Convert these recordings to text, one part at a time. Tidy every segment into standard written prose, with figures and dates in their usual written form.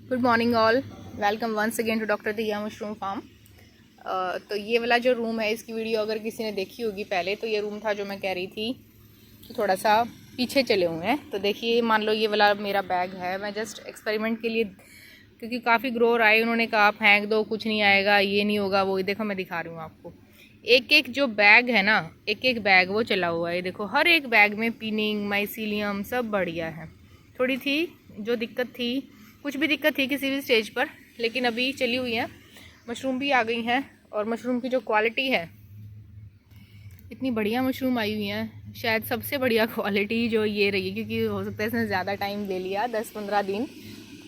Good morning all, welcome once again to doctor Diya mushroom farm. तो ये वाला जो रूम है, इसकी वीडियो अगर किसी ने देखी होगी पहले, तो ये रूम था जो मैं कह रही थी कि थोड़ा सा पीछे चले हुए हैं। तो देखिए, मान लो ये वाला मेरा बैग है, मैं जस्ट एक्सपेरिमेंट के लिए, क्योंकि काफ़ी ग्रोअर आए, उन्होंने कहा फेंक दो, कुछ नहीं आएगा, ये नहीं होगा, वो देखो मैं दिखा रही हूँ आपको। एक एक जो बैग है ना, एक एक बैग वो चला हुआ है। देखो हर एक बैग में पिनिंग, माइसीलियम सब बढ़िया है। थोड़ी थी जो दिक्कत थी, कुछ भी दिक्कत थी किसी भी स्टेज पर, लेकिन अभी चली हुई है। मशरूम भी आ गई हैं और मशरूम की जो क्वालिटी है, इतनी बढ़िया मशरूम आई हुई हैं। शायद सबसे बढ़िया क्वालिटी जो ये रही है, क्योंकि हो सकता है इसने ज़्यादा टाइम ले लिया, 10-15 दिन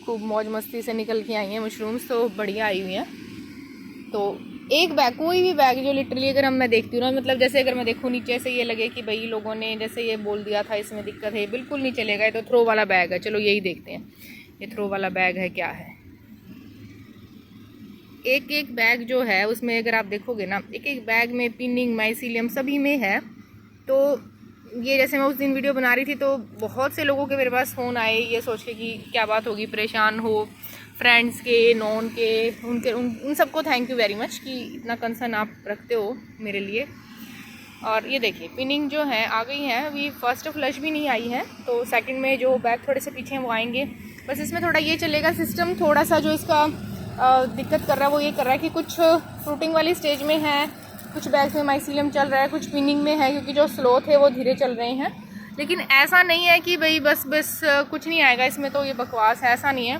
खूब मौज मस्ती से निकल के आई हैं मशरूम्स, तो बढ़िया आई हुई हैं। तो एक बैग, कोई भी बैग जो लिटरली अगर मैं देखती हूँ ना, मतलब जैसे अगर मैं देखूँ नीचे से ये लगे कि भाई लोगों ने जैसे ये बोल दिया था इसमें दिक्कत है, बिल्कुल नहीं चलेगा, ये तो थ्रो वाला बैग है। चलो यही देखते हैं, ये थ्रो वाला बैग है क्या है। एक एक बैग जो है उसमें अगर आप देखोगे ना, एक एक बैग में पिनिंग, माइसीलियम सभी में है। तो ये जैसे मैं उस दिन वीडियो बना रही थी, तो बहुत से लोगों के मेरे पास फ़ोन आए ये सोच के कि क्या बात होगी, परेशान हो, फ्रेंड्स के, नॉन के, उनके उन सबको थैंक यू वेरी मच कि इतना कंसर्न आप रखते हो मेरे लिए। और ये देखिए पिनिंग जो है आ गई है, अभी फर्स्ट फ्लश भी नहीं आई है, तो सेकंड में जो बैग थोड़े से पीछे हैं वो आएंगे। बस इसमें थोड़ा ये चलेगा सिस्टम, थोड़ा सा जो इसका दिक्कत कर रहा है वो ये कर रहा है कि कुछ फ्रूटिंग वाली स्टेज में है, कुछ बैग्स में माइसीलियम चल रहा है, कुछ पिनिंग में है, क्योंकि जो स्लो थे वो धीरे चल रहे हैं। लेकिन ऐसा नहीं है कि भाई बस बस कुछ नहीं आएगा इसमें, तो ये बकवास है, ऐसा नहीं है।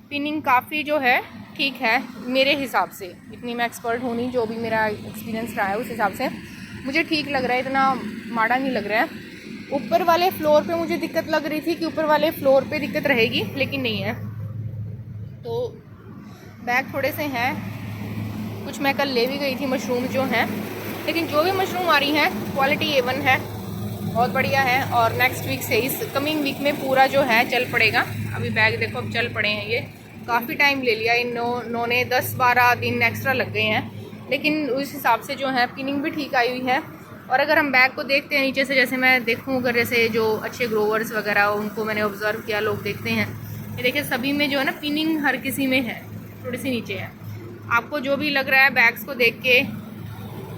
पिनिंग काफ़ी जो है ठीक है मेरे हिसाब से, इतनी मैं एक्सपर्ट हूँ नहीं, जो भी मेरा एक्सपीरियंस रहा है उस हिसाब से मुझे ठीक लग रहा है, इतना माड़ा नहीं लग रहा है। ऊपर वाले फ्लोर पे मुझे दिक्कत लग रही थी कि ऊपर वाले फ्लोर पे दिक्कत रहेगी, लेकिन नहीं है। तो बैग थोड़े से हैं, कुछ मैं कल ले भी गई थी मशरूम जो हैं, लेकिन जो भी मशरूम आ रही हैं क्वालिटी A1 है, बहुत बढ़िया है। और नेक्स्ट वीक से, इस कमिंग वीक में पूरा जो है चल पड़ेगा। अभी बैग देखो अब चल पड़े हैं, ये काफ़ी टाइम ले लिया इन ने 10-12 दिन एक्स्ट्रा लग गए हैं, लेकिन उस हिसाब से जो है पिनिंग भी ठीक आई हुई है। और अगर हम बैग को देखते हैं नीचे से, जैसे मैं देखूँ अगर जैसे जो अच्छे ग्रोवर्स वगैरह उनको मैंने ऑब्जर्व किया, लोग देखते हैं, ये देखिए सभी में जो है ना पिनिंग हर किसी में है, थोड़ी सी नीचे है। आपको जो भी लग रहा है बैग्स को देख के,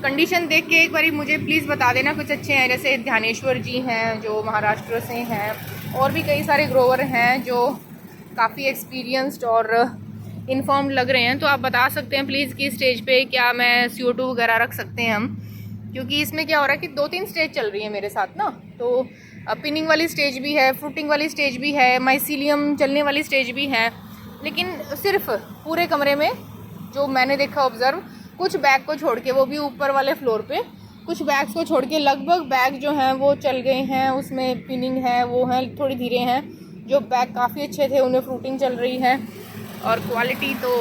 कंडीशन देख के एक बारी मुझे प्लीज़ बता देना। कुछ अच्छे हैं, जैसे ध्यानेश्वर जी हैं जो महाराष्ट्र से हैं, और भी कई सारे ग्रोवर हैं जो काफ़ी एक्सपीरियंस्ड और इन्फॉर्म्ड लग रहे हैं, तो आप बता सकते हैं प्लीज़ कि स्टेज पे क्या मैं CO2 वगैरह रख सकते हैं हम, क्योंकि इसमें क्या हो रहा है कि 2-3 स्टेज चल रही है मेरे साथ ना। तो पिनिंग वाली स्टेज भी है, फ्रूटिंग वाली स्टेज भी है, माइसीलियम चलने वाली स्टेज भी है, लेकिन सिर्फ पूरे कमरे में जो मैंने देखा ऑब्जर्व, कुछ बैग को छोड़ के, वो भी ऊपर वाले फ्लोर पे, कुछ बैग्स को छोड़ के लगभग बैग जो हैं वो चल गए हैं, उसमें पिनिंग है, वो हैं थोड़ी धीरे हैं। जो बैग काफ़ी अच्छे थे उन्हें फ्रूटिंग चल रही है, और क्वालिटी तो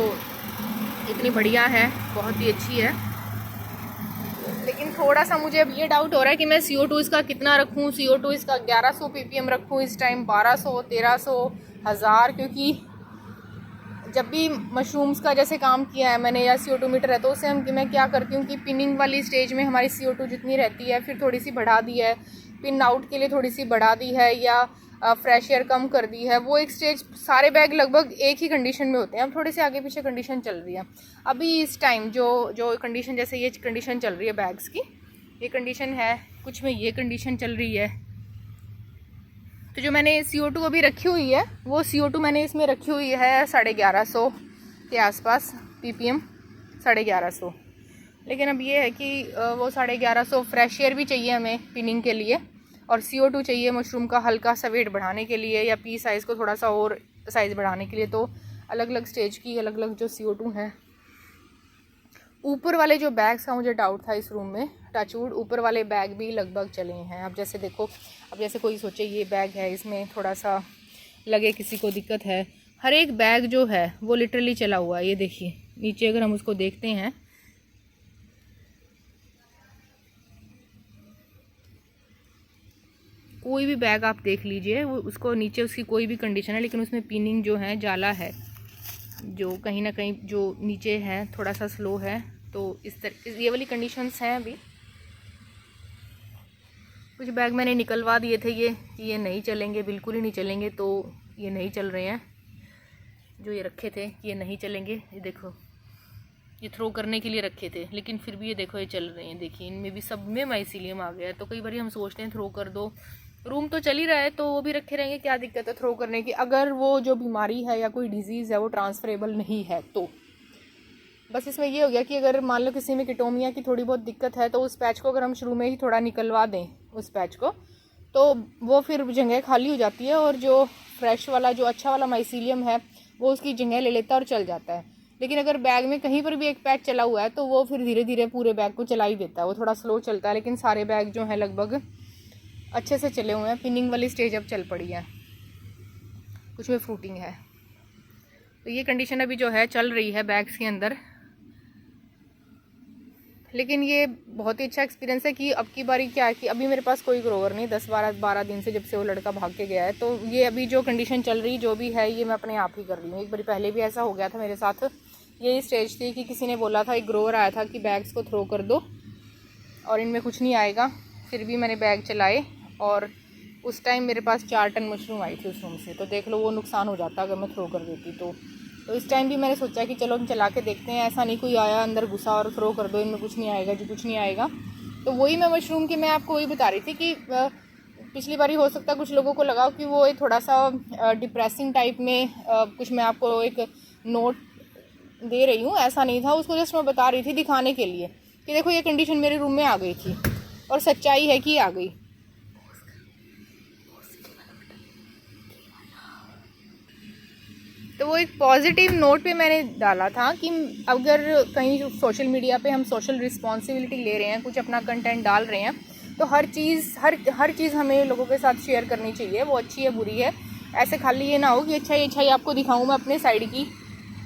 इतनी बढ़िया है, बहुत ही अच्छी है। लेकिन थोड़ा सा मुझे अब ये डाउट हो रहा है कि मैं CO2 इसका कितना रखूँ। CO2 इसका 1100 ppm रखूँ इस टाइम, 1200, 1300, 1000, क्योंकि जब भी मशरूम्स का जैसे काम किया है मैंने, या CO2 मीटर है, तो उससे मैं क्या करती हूँ कि पिनिंग वाली स्टेज में हमारी CO2 जितनी रहती है, फिर थोड़ी सी बढ़ा दी है, पिन आउट के लिए थोड़ी सी बढ़ा दी है, या फ्रेश एयर कम कर दी है। वो एक स्टेज, सारे बैग लगभग एक ही कंडीशन में होते हैं, अब थोड़े से आगे पीछे कंडीशन चल रही है। अभी इस टाइम जो कंडीशन, जैसे ये कंडीशन चल रही है बैग्स की, ये कंडीशन है, कुछ में ये कंडीशन चल रही है। तो जो मैंने CO2 अभी रखी हुई है, वो CO2 मैंने इसमें रखी हुई है 1150 के आसपास ppm, 1150। लेकिन अब ये है कि वो 1150 फ्रेश एयर भी चाहिए हमें पिनिंग के लिए, और CO2 चाहिए मशरूम का हल्का सा वेट बढ़ाने के लिए, या पी साइज़ को थोड़ा सा और साइज़ बढ़ाने के लिए। तो अलग अलग स्टेज की अलग अलग जो CO2 हैं। ऊपर वाले जो बैग्स का मुझे डाउट था इस रूम में, टचवुड ऊपर वाले बैग भी लगभग चले हैं। अब जैसे देखो, अब जैसे कोई सोचे ये बैग है, इसमें थोड़ा सा लगे किसी को दिक्कत है, हर एक बैग जो है वो लिटरली चला हुआ है। ये देखिए नीचे अगर हम उसको देखते हैं, कोई भी बैग आप देख लीजिए, वो उसको नीचे उसकी कोई भी कंडीशन है, लेकिन उसमें पिनिंग जो है जाला है, जो कहीं ना कहीं जो नीचे है थोड़ा सा स्लो है। तो इस तरह ये वाली कंडीशंस हैं। अभी कुछ बैग मैंने निकलवा दिए थे, ये नहीं चलेंगे, बिल्कुल ही नहीं चलेंगे, तो ये नहीं चल रहे हैं। जो ये रखे थे ये नहीं चलेंगे। ये देखो ये थ्रो करने के लिए रखे थे, लेकिन फिर भी ये देखो ये चल रहे हैं। देखिए इनमें भी सब में माइसीलियम आ गया है। तो कई बार हम सोचते हैं थ्रो कर दो, रूम तो चल ही रहा है तो वो भी रखे रहेंगे, क्या दिक्कत है थ्रो करने की, अगर वो जो बीमारी है या कोई डिजीज़ है वो ट्रांसफरेबल नहीं है तो। बस इसमें ये हो गया कि अगर मान लो किसी में किटोमिया की थोड़ी बहुत दिक्कत है तो उस पैच को अगर हम शुरू में ही थोड़ा निकलवा दें उस पैच को, तो वो फिर जगह खाली हो जाती है और जो फ्रेश वाला जो अच्छा वाला माइसीलियम है वो उसकी जगह ले लेता है और चल जाता है। लेकिन अगर बैग में कहीं पर भी एक पैच चला हुआ है तो वो फिर धीरे धीरे पूरे बैग को चला ही देता है। वो थोड़ा स्लो चलता है, लेकिन सारे बैग जो हैं लगभग अच्छे से चले हुए हैं। पिनिंग वाली स्टेज अब चल पड़ी है, कुछ में फ्रूटिंग है। तो ये कंडीशन अभी जो है चल रही है बैग्स के अंदर। लेकिन ये बहुत ही अच्छा एक्सपीरियंस है कि अब की बारी क्या है कि अभी मेरे पास कोई ग्रोवर नहीं, 10-12 दिन से जब से वो लड़का भाग के गया है। तो ये अभी जो कंडीशन चल रही जो भी है ये मैं अपने आप ही कर रही हूँ। एक बार पहले भी ऐसा हो गया था मेरे साथ, यही स्टेज थी कि किसी ने बोला था, एक ग्रोवर आया था कि बैग्स को थ्रो कर दो और इनमें कुछ नहीं आएगा। फिर भी मैंने बैग चलाए और उस टाइम मेरे पास 4 टन मशरूम आई थी उस रूम से। तो देख लो वो नुकसान हो जाता अगर मैं थ्रो कर देती तो इस टाइम भी मैंने सोचा कि चलो हम चला के देखते हैं, ऐसा नहीं कोई आया अंदर घुसा और थ्रो कर दो, इनमें कुछ नहीं आएगा जी, कुछ नहीं आएगा। तो वही मैं मशरूम की मैं आपको वही बता रही थी कि पिछली बारी हो सकता है कुछ लोगों को लगा कि वो एक थोड़ा सा डिप्रेसिंग टाइप में कुछ मैं आपको एक नोट दे रही हूँ, ऐसा नहीं था। उसको जस्ट मैं बता रही थी दिखाने के लिए कि देखो ये कंडीशन मेरे रूम में आ गई थी और सच्चाई है कि आ गई। तो वो एक पॉजिटिव नोट पे मैंने डाला था कि अगर कहीं सोशल मीडिया पे हम सोशल रिस्पॉन्सिबिलिटी ले रहे हैं, कुछ अपना कंटेंट डाल रहे हैं, तो हर चीज़ हमें लोगों के साथ शेयर करनी चाहिए, वो अच्छी है बुरी है। ऐसे खाली ये ना हो कि अच्छाई आपको दिखाऊं मैं अपने साइड की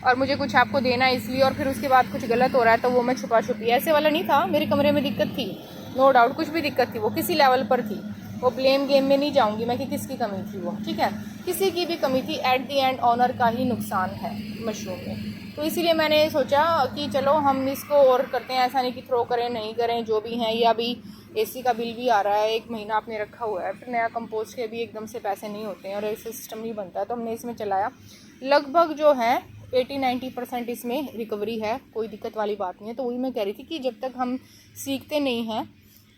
और मुझे कुछ आपको देना है इसलिए, और फिर उसके बाद कुछ गलत हो रहा है तो वो मैं छुपा छुपी, ऐसे वाला नहीं था। मेरे कमरे में दिक्कत थी, नो डाउट कुछ भी दिक्कत थी, वो किसी लेवल पर थी। वो ब्लेम गेम में नहीं जाऊंगी मैं कि किसकी कमी थी वो, ठीक है, किसी की भी कमी थी। एट द एंड ऑनर का ही नुकसान है मशरूम में। तो इसीलिए मैंने सोचा कि चलो हम इसको और करते हैं, ऐसा नहीं कि थ्रो करें नहीं करें जो भी हैं। या अभी एसी का बिल भी आ रहा है, 1 महीना आपने रखा हुआ है, फिर नया कंपोस्ट के भी एकदम से पैसे नहीं होते हैं और ऐसे सिस्टम नहीं बनता है। तो हमने इसमें चलाया, लगभग जो है 80-90% इसमें रिकवरी है, कोई दिक्कत वाली बात नहीं है। तो वही मैं कह रही थी कि जब तक हम सीखते नहीं हैं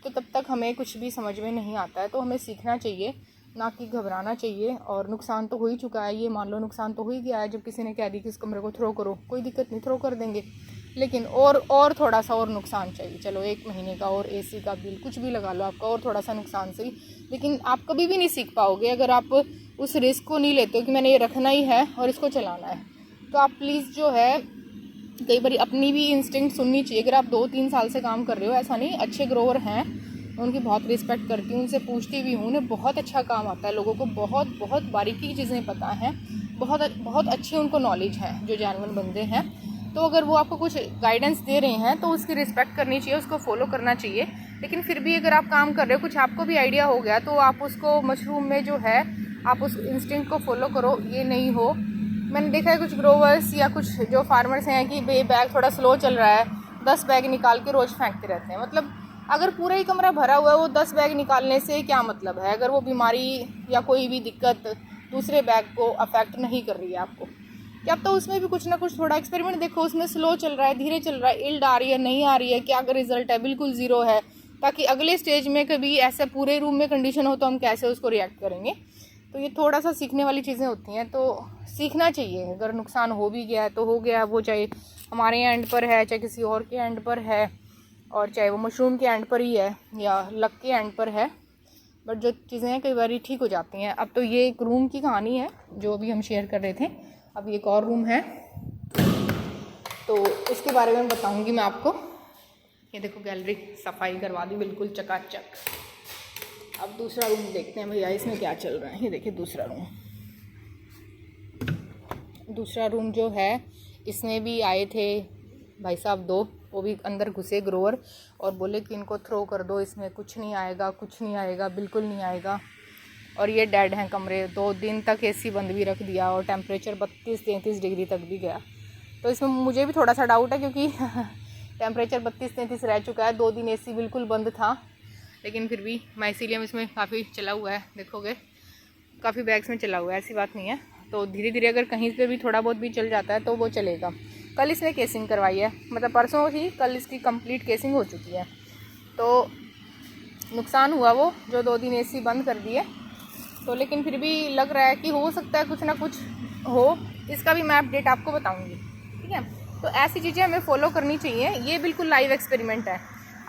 तो तब तक हमें कुछ भी समझ में नहीं आता है। तो हमें सीखना चाहिए, ना कि घबराना चाहिए। और नुकसान तो हो ही चुका है, ये मान लो नुकसान तो हो ही गया है। जब किसी ने कह दी कि इस कमरे को थ्रो करो, कोई दिक्कत नहीं, थ्रो कर देंगे, लेकिन और थोड़ा सा और नुकसान चाहिए। चलो 1 महीने का और एसी का बिल कुछ भी लगा लो आपका, और थोड़ा सा नुकसान सही, लेकिन आप कभी भी नहीं सीख पाओगे अगर आप उस रिस्क को नहीं लेते हो कि मैंने ये रखना ही है और इसको चलाना है। तो आप प्लीज़ जो है कई बार अपनी भी इंस्टिंक्ट सुननी चाहिए। अगर आप 2-3 साल से काम कर रहे हो, ऐसा नहीं, अच्छे ग्रोवर हैं, मैं उनकी बहुत रिस्पेक्ट करती हूँ, उनसे पूछती भी हूँ, उन्हें बहुत अच्छा काम आता है, लोगों को बहुत बारीकी की चीज़ें पता हैं, बहुत अच्छी उनको नॉलेज है जो जेन्युइन बंदे हैं। तो अगर वो आपको कुछ गाइडेंस दे रहे हैं तो उसकी रिस्पेक्ट करनी चाहिए, उसको फॉलो करना चाहिए। लेकिन फिर भी अगर आप काम कर रहे हो, कुछ आपको भी आइडिया हो गया, तो आप उसको मशरूम में जो है आप उस इंस्टिंक्ट को फॉलो करो। ये नहीं हो, मैंने देखा है कुछ ग्रोवर्स या कुछ जो फार्मर्स हैं कि बैग थोड़ा स्लो चल रहा है, 10 बैग निकाल के रोज़ फेंकते रहते हैं। मतलब अगर पूरा ही कमरा भरा हुआ है, वो 10 बैग निकालने से क्या मतलब है, अगर वो बीमारी या कोई भी दिक्कत दूसरे बैग को अफेक्ट नहीं कर रही है आपको। क्या तो उसमें भी कुछ ना कुछ थोड़ा एक्सपेरिमेंट देखो, उसमें स्लो चल रहा है, धीरे चल रहा है, इल्ड आ रही है, नहीं आ रही है, क्या अगर रिजल्ट है, बिल्कुल ज़ीरो है, ताकि अगले स्टेज में कभी ऐसे पूरे रूम में कंडीशन हो तो हम कैसे उसको रिएक्ट करेंगे। तो ये थोड़ा सा सीखने वाली चीज़ें होती हैं, तो सीखना चाहिए। अगर नुकसान हो भी गया है तो हो गया, वो चाहे हमारे एंड पर है, चाहे किसी और के एंड पर है, और चाहे वो मशरूम के एंड पर ही है या लक के एंड पर है, बट जो चीज़ें हैं कई बार ठीक हो जाती हैं। अब तो ये एक रूम की कहानी है जो अभी हम शेयर कर रहे थे, अब एक और रूम है तो उसके बारे में बताऊंगी मैं आपको। ये देखो गैलरी सफाई करवा दी बिल्कुल चकाचक। अब दूसरा रूम देखते हैं भैया इसमें क्या चल रहा है। ये देखिए दूसरा रूम जो है, इसमें भी आए थे भाई साहब 2, वो भी अंदर घुसे ग्रोवर और बोले कि इनको थ्रो कर दो, इसमें कुछ नहीं आएगा, बिल्कुल नहीं आएगा। और ये डेड हैं कमरे। 2 दिन तक एसी बंद भी रख दिया और टेम्परेचर 32-33 डिग्री तक भी गया। तो इसमें मुझे भी थोड़ा सा डाउट है क्योंकि टेम्परेचर 32-33 रह चुका है, 2 दिन एसी बिल्कुल बंद था, लेकिन फिर भी माइसीलियम इसमें काफ़ी चला हुआ है, देखोगे काफ़ी बैग्स में चला हुआ है, ऐसी बात नहीं है। तो धीरे धीरे अगर कहीं पे भी थोड़ा बहुत भी चल जाता है तो वो चलेगा। कल इसने केसिंग करवाई है, मतलब परसों ही, कल इसकी कंप्लीट केसिंग हो चुकी है। तो नुकसान हुआ वो जो 2 दिन एसी बंद कर दिए, तो लेकिन फिर भी लग रहा है कि हो सकता है कुछ ना कुछ हो। इसका भी मैं अपडेट आपको बताऊंगी, ठीक है। तो ऐसी चीज़ें हमें फॉलो करनी चाहिए। ये बिल्कुल लाइव एक्सपेरिमेंट है।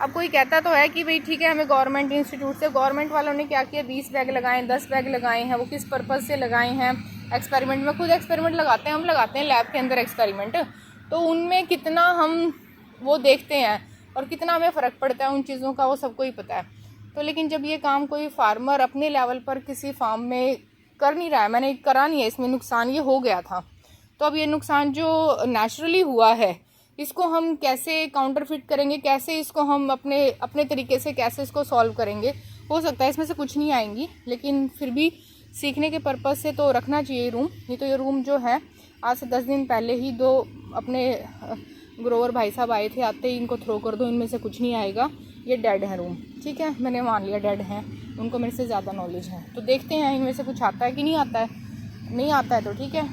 अब कोई कहता तो है कि भाई ठीक है, हमें गवर्नमेंट इंस्टीट्यूट से, गवर्नमेंट वालों ने क्या किया, 20 बैग लगाए, 10 बैग लगाए हैं, वो किस पर्पज़ से लगाए हैं एक्सपेरिमेंट में। खुद एक्सपेरिमेंट लगाते हैं, हम लगाते हैं लैब के अंदर एक्सपेरिमेंट, तो उनमें कितना हम वो देखते हैं और कितना हमें फ़र्क पड़ता है उन चीज़ों का, वो सबको ही पता है। तो लेकिन जब ये काम कोई फार्मर अपने लेवल पर किसी फार्म में कर नहीं रहा है, मैंने करा नहीं है, इसमें नुकसान ये हो गया था, तो अब ये नुकसान जो नेचुरली हुआ है इसको हम कैसे काउंटरफिट करेंगे, कैसे इसको हम अपने तरीके से कैसे इसको सॉल्व करेंगे। हो सकता है इसमें से कुछ नहीं आएंगी, लेकिन फिर भी सीखने के पर्पज़ से तो रखना चाहिए रूम। नहीं तो ये रूम जो है आज से 10 दिन पहले ही 2 अपने ग्रोवर भाई साहब आए थे, आते ही इनको थ्रो कर दो, इनमें से कुछ नहीं आएगा, ये डेड है रूम, ठीक है। मैंने मान लिया डेड हैं, उनको मेरे से ज़्यादा नॉलेज है। तो देखते हैं इनमें से कुछ आता है कि नहीं आता है। नहीं आता है तो ठीक है,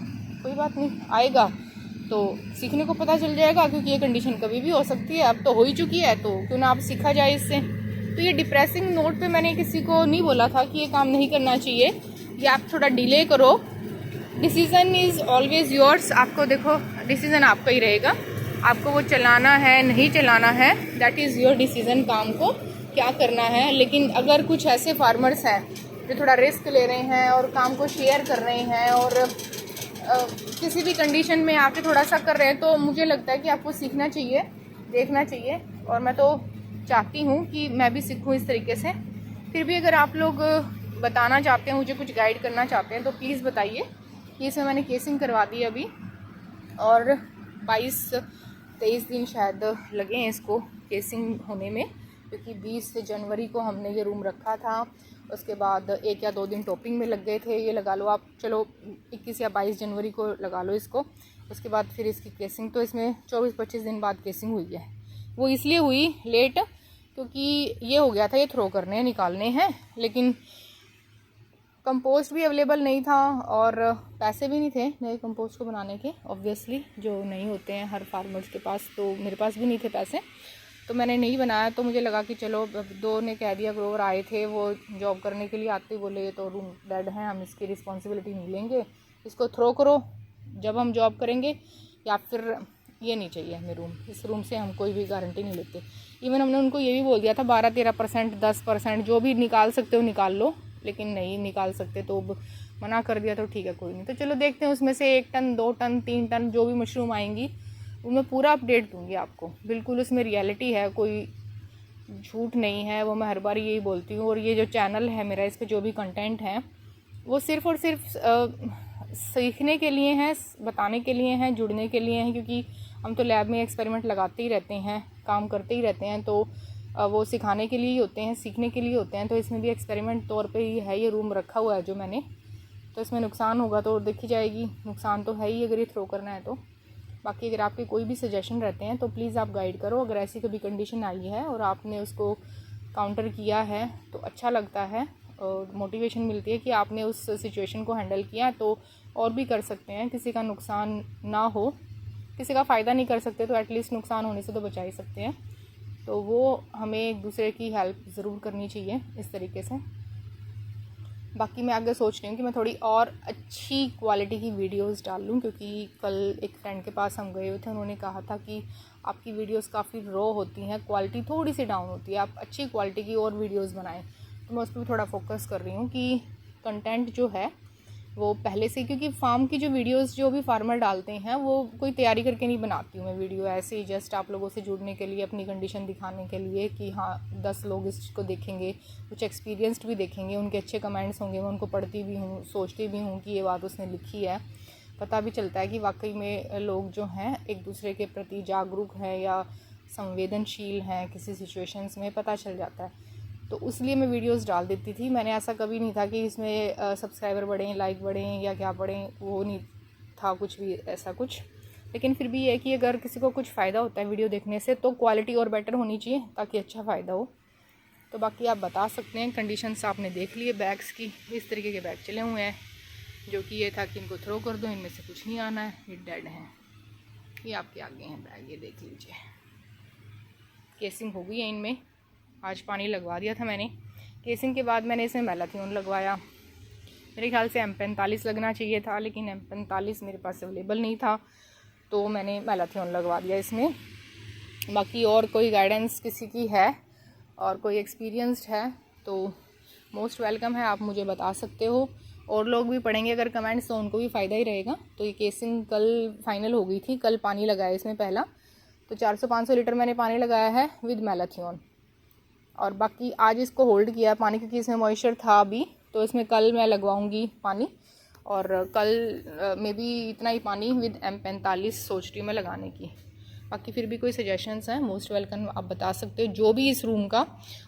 कोई बात नहीं, आएगा तो सीखने को पता चल जाएगा, क्योंकि ये कंडीशन कभी भी हो सकती है। अब तो हो ही चुकी है, तो क्यों ना आप सीखा जाए इससे। तो ये डिप्रेसिंग नोट पे मैंने किसी को नहीं बोला था कि ये काम नहीं करना चाहिए, ये आप थोड़ा डिले करो। Decision is always yours. आपको देखो, डिसीज़न आपका ही रहेगा, आपको वो चलाना है नहीं चलाना है, दैट इज़ योर डिसीज़न, काम को क्या करना है। लेकिन अगर कुछ ऐसे फार्मर्स हैं जो थोड़ा रिस्क ले रहे हैं और काम को शेयर कर रहे हैं और किसी भी कंडीशन में आके थोड़ा सा कर रहे हैं, तो मुझे लगता है कि आपको सीखना चाहिए, देखना चाहिए। और मैं तो चाहती हूँ कि मैं भी सीखूँ इस तरीके से। फिर भी अगर आप लोग बताना चाहते हैं, मुझे कुछ गाइड करना चाहते हैं, तो प्लीज़ बताइए। कि इसमें मैंने केसिंग करवा दी अभी, और 22-23 दिन शायद लगे हैं इसको केसिंग होने में, क्योंकि 20 जनवरी को हमने ये रूम रखा था। उसके बाद 1 या 2 दिन टॉपिंग में लग गए थे, ये लगा लो आप, चलो 21 या 22 जनवरी को लगा लो इसको। उसके बाद फिर इसकी केसिंग, तो इसमें 24-25 दिन बाद केसिंग हुई है। वो इसलिए हुई लेट क्योंकि ये हो गया था, ये थ्रो करने निकालने हैं, लेकिन कंपोस्ट भी अवेलेबल नहीं था और पैसे भी नहीं थे नए कंपोस्ट को बनाने के, ऑब्वियसली जो नहीं होते हैं हर फार्मर्स के पास, तो मेरे पास भी नहीं थे पैसे, तो मैंने नहीं बनाया। तो मुझे लगा कि चलो, 2 ने कह दिया, ग्रोवर आए थे, वो जॉब करने के लिए आते, बोले ये तो रूम डेड है, हम इसकी रिस्पॉन्सिबिलिटी नहीं लेंगे, इसको थ्रो करो जब हम जॉब करेंगे, या फिर ये नहीं चाहिए हमें रूम, इस रूम से हम कोई भी गारंटी नहीं लेते। इवन हमने उनको ये भी बोल दिया था 12-13%, 10% जो भी निकाल सकते हो निकाल लो, लेकिन नहीं निकाल सकते तो मना कर दिया, तो ठीक है कोई नहीं। तो चलो देखते हैं, उसमें से 1 टन 2 टन 3 टन जो भी मशरूम आएंगी उनमें पूरा अपडेट दूंगी आपको, बिल्कुल उसमें रियलिटी है, कोई झूठ नहीं है, वो मैं हर बार यही बोलती हूँ। और ये जो चैनल है मेरा, इस पर जो भी कंटेंट है वो सिर्फ़ और सिर्फ सीखने के लिए हैं, बताने के लिए हैं, जुड़ने के लिए हैं, क्योंकि हम तो लैब में एक्सपेरिमेंट लगाते ही रहते हैं, काम करते ही रहते हैं, तो वो सिखाने के लिए ही होते हैं, सीखने के लिए होते हैं। तो इसमें भी एक्सपेरिमेंट तौर पे ही है, ये रूम रखा हुआ है जो मैंने, तो इसमें नुकसान होगा तो देखी जाएगी, नुकसान तो है ही अगर ये थ्रो करना है तो। बाकी अगर आपके कोई भी सजेशन रहते हैं तो प्लीज़ आप गाइड करो। अगर ऐसी कभी कंडीशन आई है और आपने उसको काउंटर किया है तो अच्छा लगता है और मोटिवेशन मिलती है कि आपने उस सिचुएशन को हैंडल किया, तो और भी कर सकते हैं। किसी का नुकसान ना हो, किसी का फ़ायदा नहीं कर सकते तो एटलीस्ट नुकसान होने से तो बचा ही सकते हैं। तो वो हमें एक दूसरे की हेल्प ज़रूर करनी चाहिए इस तरीके से। बाकी मैं आगे सोच रही हूँ कि मैं थोड़ी और अच्छी क्वालिटी की वीडियोस डाल लूँ, क्योंकि कल एक फ्रेंड के पास हम गए हुए थे, उन्होंने कहा था कि आपकी वीडियोस काफ़ी रॉ होती हैं, क्वालिटी थोड़ी सी डाउन होती है, आप अच्छी क्वालिटी की और वीडियोस बनाएं। तो मैं उस पर थोड़ा फोकस कर रही हूँ कि कंटेंट जो है वो पहले से, क्योंकि फार्म की जो वीडियोस जो भी फार्मर डालते हैं वो कोई तैयारी करके नहीं बनाती हूँ मैं वीडियो, ऐसे ही जस्ट आप लोगों से जुड़ने के लिए, अपनी कंडीशन दिखाने के लिए कि हाँ 10 लोग इसको देखेंगे, कुछ एक्सपीरियंस्ड भी देखेंगे, उनके अच्छे कमेंट्स होंगे, मैं उनको पढ़ती भी हूँ, सोचती भी हूँ कि ये बात उसने लिखी है, पता भी चलता है कि वाकई में लोग जो हैं एक दूसरे के प्रति जागरूक हैं या संवेदनशील हैं, किसी सिचुएशंस में पता चल जाता है। तो इसलिए मैं वीडियोस डाल देती थी। मैंने ऐसा कभी नहीं था कि इसमें सब्सक्राइबर बढ़ें, लाइक बढ़ें या क्या बढ़ें, वो नहीं था कुछ भी ऐसा कुछ। लेकिन फिर भी ये है कि अगर किसी को कुछ फ़ायदा होता है वीडियो देखने से तो क्वालिटी और बेटर होनी चाहिए ताकि अच्छा फ़ायदा हो। तो बाकी आप बता सकते हैं। कंडीशंस आपने देख लिए बैग्स की, इस तरीके के बैग चले हुए हैं, जो कि ये था कि इनको थ्रो कर दो, इनमें से कुछ नहीं आना है, ये डेड हैं। ये आपके आगे हैं बैग, ये देख लीजिए। केसिंग हो गई है इनमें, आज पानी लगवा दिया था मैंने। केसिंग के बाद मैंने इसमें मैलाथियोन लगवाया। मेरे ख्याल से M45 लगना चाहिए था, लेकिन M45 मेरे पास अवेलेबल नहीं था, तो मैंने मैलाथियोन लगवा दिया इसमें। बाकी और कोई गाइडेंस किसी की है और कोई एक्सपीरियंस्ड है तो मोस्ट वेलकम है, आप मुझे बता सकते हो। और लोग भी पढ़ेंगे अगर कमेंट्स तो उनको भी फ़ायदा ही रहेगा। तो ये केसिंग कल फाइनल हो गई थी, कल पानी लगाया इसमें पहला, तो 400-500 लीटर मैंने पानी लगाया है विद मैलाथियोन। और बाकी आज इसको होल्ड किया पानी, क्योंकि इसमें मॉइस्चर था अभी, तो इसमें कल मैं लगवाऊंगी पानी। और कल में भी इतना ही पानी विद M45 सोच रही मैं लगाने की। बाकी फिर भी कोई सजेशंस हैं मोस्ट वेलकम, आप बता सकते हो। जो भी इस रूम का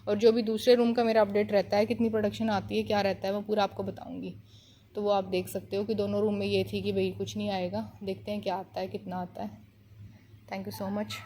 और जो भी दूसरे रूम का मेरा अपडेट रहता है, कितनी प्रोडक्शन आती है, क्या रहता है, वो पूरा आपको बताऊंगी। तो वो आप देख सकते हो कि दोनों रूम में ये थी कि भाई कुछ नहीं आएगा, देखते हैं क्या आता है, कितना आता है। Thank you so much.